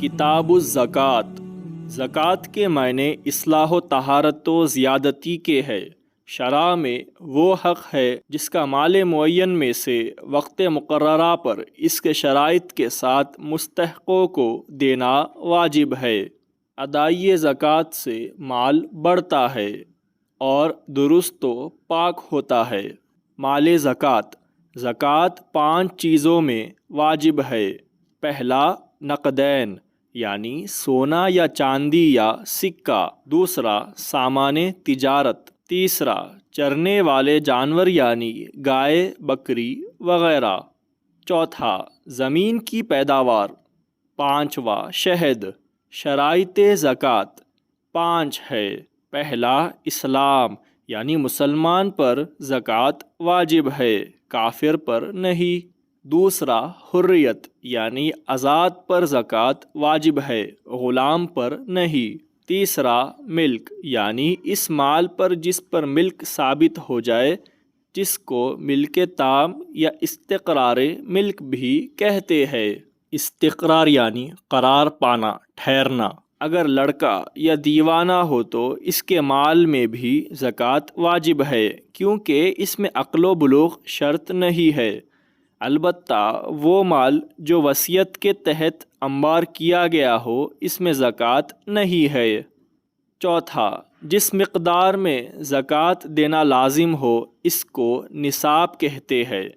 کتاب الزکوٰۃ۔ زکوٰۃ کے معنی اصلاح و طہارت و زیادتی کے ہے۔ شرع میں وہ حق ہے جس کا مال معین میں سے وقت مقررہ پر اس کے شرائط کے ساتھ مستحقوں کو دینا واجب ہے۔ ادائی زکوٰۃ سے مال بڑھتا ہے اور درست و پاک ہوتا ہے۔ مال زکوٰۃ۔ زکوٰۃ 5 چیزوں میں واجب ہے۔ پہلا، نقدین یعنی سونا یا چاندی یا سکہ۔ دوسرا، سامان تجارت۔ تیسرا، چرنے والے جانور یعنی گائے، بکری وغیرہ۔ چوتھا، زمین کی پیداوار۔ پانچواں، شہد۔ شرائط زکوٰۃ 5 ہے۔ پہلا، اسلام یعنی مسلمان پر زکوٰۃ واجب ہے، کافر پر نہیں۔ دوسرا، حریت یعنی آزاد پر زکوٰۃ واجب ہے، غلام پر نہیں۔ تیسرا، ملک یعنی اس مال پر جس پر ملک ثابت ہو جائے، جس کو ملک تام یا استقرار ملک بھی کہتے ہیں۔ استقرار یعنی قرار پانا، ٹھہرنا۔ اگر لڑکا یا دیوانہ ہو تو اس کے مال میں بھی زکوٰۃ واجب ہے، کیونکہ اس میں عقل و بلوغ شرط نہیں ہے۔ البتہ وہ مال جو وصیت کے تحت انبار کیا گیا ہو، اس میں زکوٰۃ نہیں ہے۔ چوتھا، جس مقدار میں زکوٰۃ دینا لازم ہو اس کو نصاب کہتے ہیں۔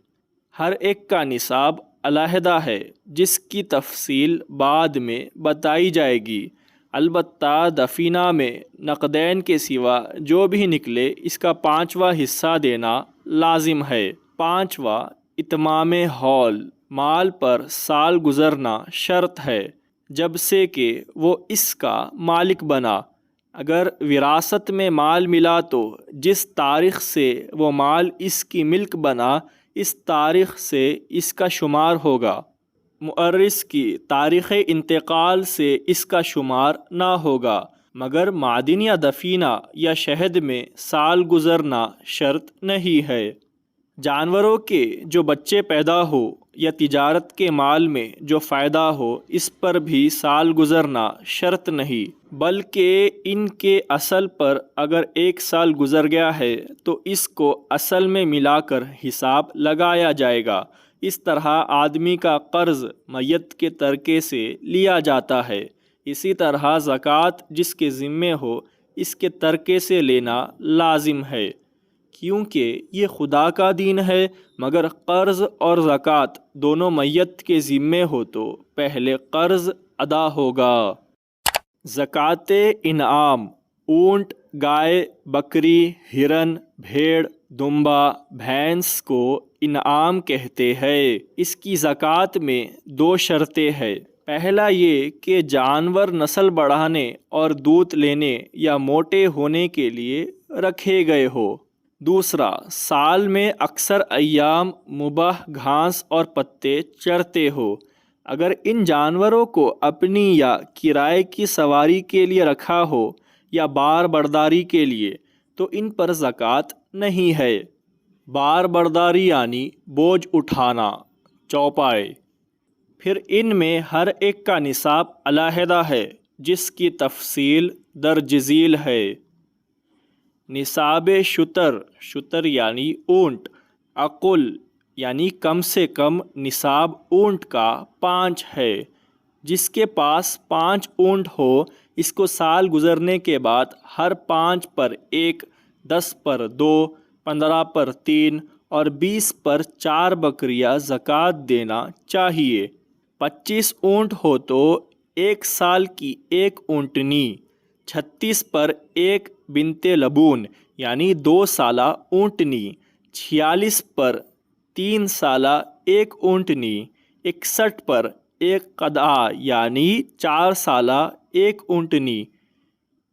ہر ایک کا نصاب علیحدہ ہے، جس کی تفصیل بعد میں بتائی جائے گی۔ البتہ دفینہ میں نقدین کے سوا جو بھی نکلے اس کا 5واں حصہ دینا لازم ہے۔ پانچواں، اتمام حول۔ مال پر سال گزرنا شرط ہے جب سے کہ وہ اس کا مالک بنا۔ اگر وراثت میں مال ملا تو جس تاریخ سے وہ مال اس کی ملک بنا، اس تاریخ سے اس کا شمار ہوگا۔ مورث کی تاریخ انتقال سے اس کا شمار نہ ہوگا، مگر معدن یا دفینہ یا شہد میں سال گزرنا شرط نہیں ہے۔ جانوروں کے جو بچے پیدا ہو یا تجارت کے مال میں جو فائدہ ہو، اس پر بھی سال گزرنا شرط نہیں، بلکہ ان کے اصل پر اگر 1 سال گزر گیا ہے تو اس کو اصل میں ملا کر حساب لگایا جائے گا۔ اس طرح آدمی کا قرض میت کے ترکے سے لیا جاتا ہے، اسی طرح زکوٰۃ جس کے ذمے ہو اس کے ترکے سے لینا لازم ہے، کیونکہ یہ خدا کا دین ہے۔ مگر قرض اور زکوٰۃ دونوں میت کے ذمے ہو تو پہلے قرض ادا ہوگا۔ زکوٰۃ انعام۔ اونٹ، گائے، بکری، ہرن، بھیڑ، دمبا، بھینس کو انعام کہتے ہیں۔ اس کی زکوٰۃ میں 2 شرطیں ہیں۔ پہلا یہ کہ جانور نسل بڑھانے اور دودھ لینے یا موٹے ہونے کے لیے رکھے گئے ہو۔ دوسرا، سال میں اکثر ایام مباح گھاس اور پتے چرتے ہو۔ اگر ان جانوروں کو اپنی یا کرائے کی سواری کے لیے رکھا ہو یا بار برداری کے لیے تو ان پر زکوٰۃ نہیں ہے۔ بار برداری یعنی بوجھ اٹھانا، چوپائے۔ پھر ان میں ہر ایک کا نصاب علیحدہ ہے، جس کی تفصیل درج ذیل ہے۔ نصاب شتر۔ شتر یعنی اونٹ۔ اقل یعنی کم سے کم نصاب اونٹ کا 5 ہے۔ جس کے پاس 5 اونٹ ہو، اس کو سال گزرنے کے بعد ہر 5 پر 1، 10 پر 2، 15 پر 3 اور 20 پر 4 بکریاں زکوٰۃ دینا چاہیے۔ 25 اونٹ ہو تو 1 سال کی 1 اونٹنی، 36 پر 1 بنت لبون یعنی 2 سالہ اونٹنی، 46 پر 3 سالہ 1 اونٹنی، 61 پر 1 قدعہ یعنی 4 سالہ 1 اونٹنی،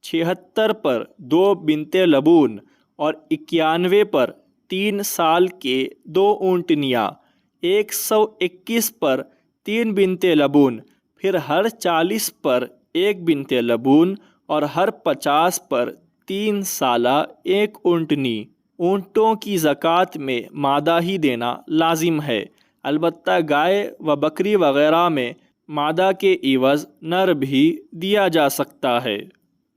76 پر 2 بنت لبون اور 91 پر 3 سال کے 2 اونٹنیاں، 121 پر 3 بنت لبون، پھر ہر 40 پر 1 بنت لبون اور ہر 50 پر 3 سالہ 1 اونٹنی۔ اونٹوں کی زکوٰۃ میں مادہ ہی دینا لازم ہے، البتہ گائے و بکری وغیرہ میں مادہ کے عوض نر بھی دیا جا سکتا ہے۔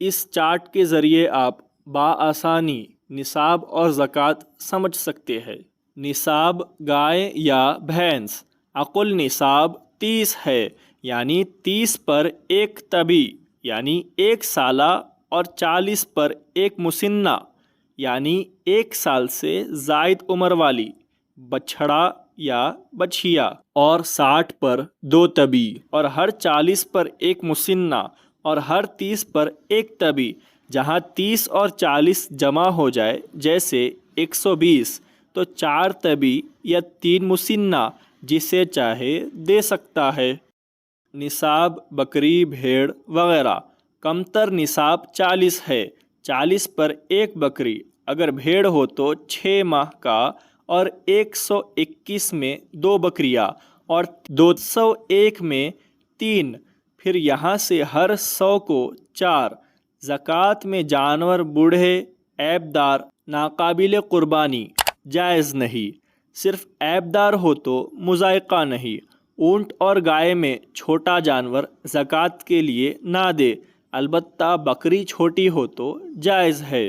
اس چارٹ کے ذریعے آپ بآسانی نصاب اور زکوٰۃ سمجھ سکتے ہیں۔ نصاب گائے یا بھینس، اقل نصاب 30 ہے، یعنی 30 پر ایک طبی یعنی 1 سالہ اور 40 پر ایک مسنہ یعنی 1 سال سے زائد عمر والی بچھڑا یا بچھیا، اور 60 پر 2 طبی، اور ہر 40 پر ایک مسنہ اور ہر 30 پر ایک طبی۔ جہاں 30 اور 40 جمع ہو جائے جیسے 120 تو 4 طبی یا 3 مسنہ جسے چاہے دے سکتا ہے۔ نصاب بکری بھیڑ وغیرہ، کمتر نصاب 40 ہے، 40 پر ایک بکری، اگر بھیڑ ہو تو 6 ماہ کا، اور 121 میں 2 بکریاں، اور 201 میں 3، پھر یہاں سے ہر 100 کو 4۔ زکوٰۃ میں جانور بوڑھے، عیب دار، ناقابل قربانی جائز نہیں، صرف عیب دار ہو تو مضائقہ نہیں۔ اونٹ اور گائے میں چھوٹا جانور زکوٰۃ کے لیے نہ دے، البتہ بکری چھوٹی ہو تو جائز ہے۔